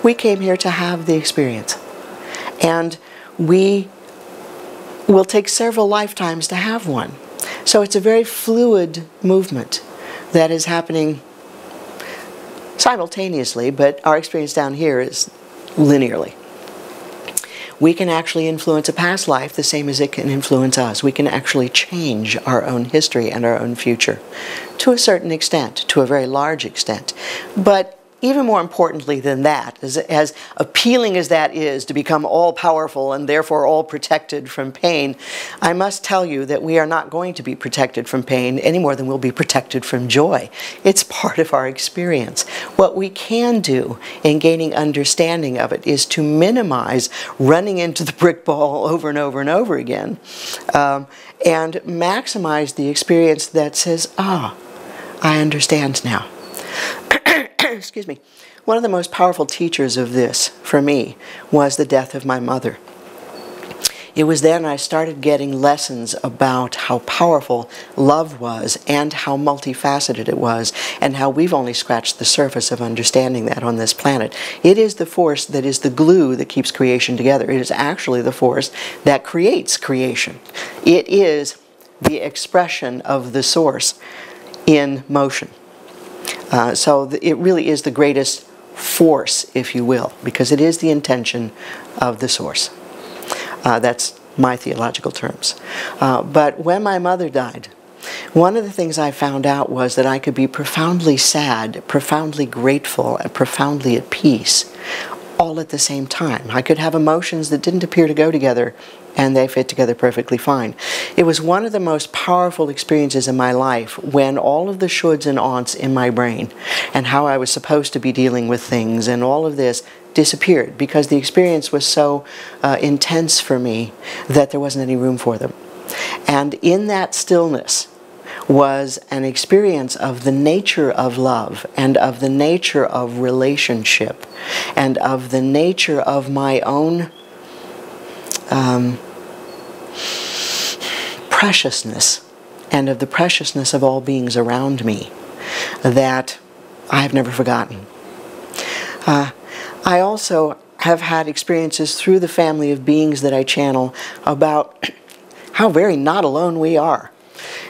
We came here to have the experience. And we will take several lifetimes to have one. So it's a very fluid movement that is happening simultaneously, but our experience down here is linearly. We can actually influence a past life the same as it can influence us. We can actually change our own history and our own future to a certain extent, to a very large extent. But even more importantly than that, as appealing as that is to become all-powerful and therefore all-protected from pain, I must tell you that we are not going to be protected from pain any more than we'll be protected from joy. It's part of our experience. What we can do in gaining understanding of it is to minimize running into the brick wall over and over and over again, and maximize the experience that says, ah, I understand now. Excuse me. One of the most powerful teachers of this, for me, was the death of my mother. It was then I started getting lessons about how powerful love was and how multifaceted it was, and how we've only scratched the surface of understanding that on this planet. It is the force that is the glue that keeps creation together. It is actually the force that creates creation. It is the expression of the source in motion. So it really is the greatest force, if you will, because it is the intention of the source. That's my theological terms. But when my mother died, one of the things I found out was that I could be profoundly sad, profoundly grateful, and profoundly at peace all at the same time. I could have emotions that didn't appear to go together, and they fit together perfectly fine. It was one of the most powerful experiences in my life when all of the shoulds and aunts in my brain and how I was supposed to be dealing with things and all of this disappeared, because the experience was so intense for me that there wasn't any room for them. And in that stillness was an experience of the nature of love and of the nature of relationship and of the nature of my own preciousness and of the preciousness of all beings around me that I have never forgotten. I also have had experiences through the family of beings that I channel about how very not alone we are.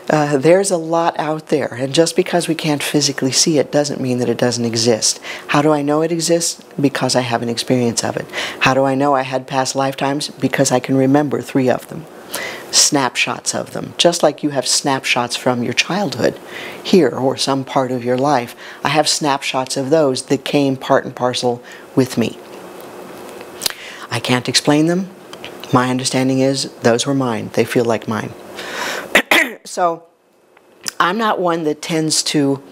There's a lot out there, and just because we can't physically see it doesn't mean that it doesn't exist. How do I know it exists? Because I have an experience of it. How do I know I had past lifetimes? Because I can remember 3 of them. Snapshots of them. Just like you have snapshots from your childhood here or some part of your life, I have snapshots of those that came part and parcel with me. I can't explain them. My understanding is those were mine. They feel like mine. So I'm not one that tends to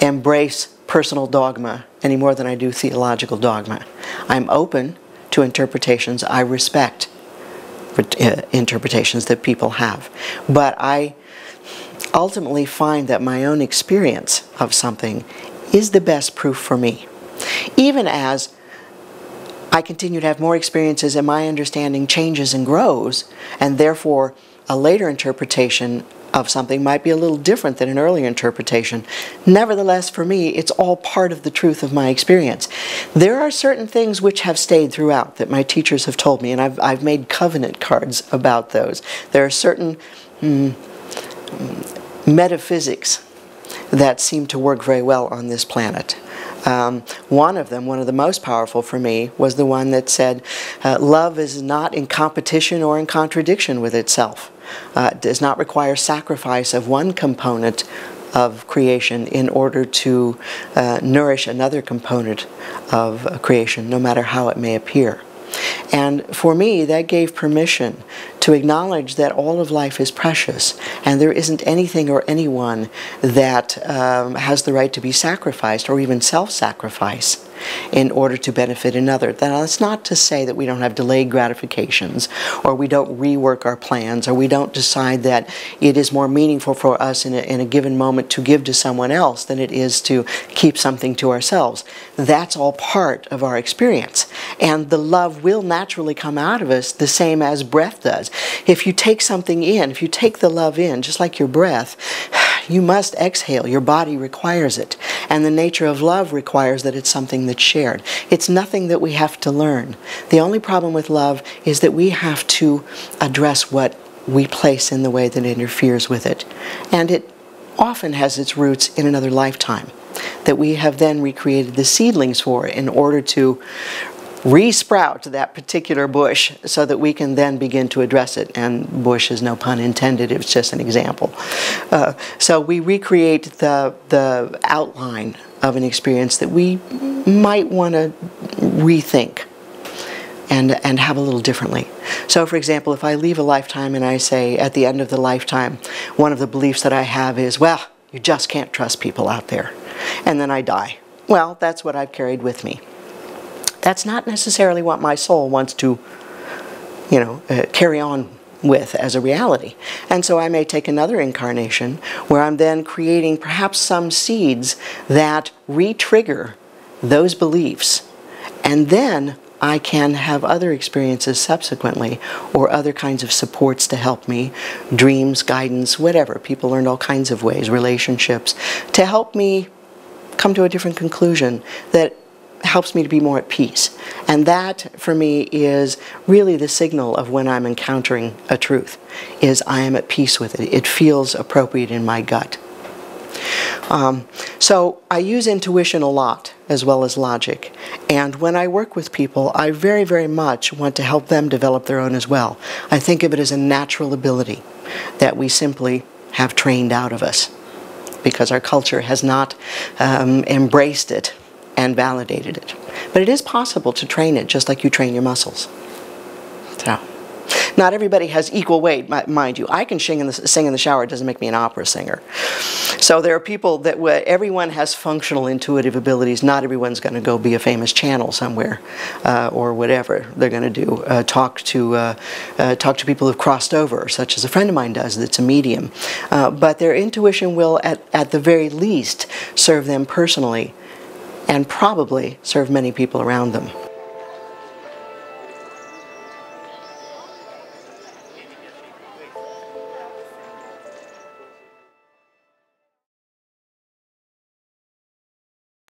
embrace personal dogma any more than I do theological dogma. I'm open to interpretations. I respect interpretations that people have. But I ultimately find that my own experience of something is the best proof for me. Even as I continue to have more experiences and my understanding changes and grows, and therefore a later interpretation of something might be a little different than an earlier interpretation. Nevertheless, for me, it's all part of the truth of my experience. There are certain things which have stayed throughout that my teachers have told me, and I've made covenant cards about those. There are certain metaphysics that seem to work very well on this planet. One of them, one of the most powerful for me, was the one that said, love is not in competition or in contradiction with itself. It does not require sacrifice of one component of creation in order to nourish another component of creation, no matter how it may appear. And for me, that gave permission to acknowledge that all of life is precious, and there isn't anything or anyone that has the right to be sacrificed or even self-sacrifice in order to benefit another. That's not to say that we don't have delayed gratifications, or we don't rework our plans, or we don't decide that it is more meaningful for us in a given moment to give to someone else than it is to keep something to ourselves. That's all part of our experience. And the love will naturally come out of us the same as breath does. If you take something in, if you take the love in, just like your breath, You must exhale. Your body requires it. And the nature of love requires that it's something that's shared. It's nothing that we have to learn. The only problem with love is that we have to address what we place in the way that interferes with it. And it often has its roots in another lifetime that we have then recreated the seedlings for in order to re-sprout that particular bush so that we can then begin to address it. And bush is no pun intended, it's just an example. So we recreate the outline of an experience that we might want to rethink and have a little differently. So for example, if I leave a lifetime and I say at the end of the lifetime, one of the beliefs that I have is, well, you just can't trust people out there. And then I die. Well, that's what I've carried with me. That's not necessarily what my soul wants to, carry on with as a reality. And so I may take another incarnation where I'm then creating perhaps some seeds that re-trigger those beliefs. And then I can have other experiences subsequently, or other kinds of supports to help me, dreams, guidance, whatever. People learned all kinds of ways, relationships, to help me come to a different conclusion that helps me to be more at peace. And that, for me, is really the signal of when I'm encountering a truth, is I am at peace with it. It feels appropriate in my gut. So I use intuition a lot, as well as logic. And when I work with people, I very, very much want to help them develop their own as well. I think of it as a natural ability that we simply have trained out of us, because our culture has not embraced it and validated it. But it is possible to train it just like you train your muscles. So, not everybody has equal weight, mind you. I can sing in the shower, it doesn't make me an opera singer. So there are people that, everyone has functional intuitive abilities. Not everyone's going to go be a famous channel somewhere, or whatever they're going to do. Talk to people who've crossed over, such as a friend of mine does that's a medium. But their intuition will, at the very least, serve them personally, and probably serve many people around them.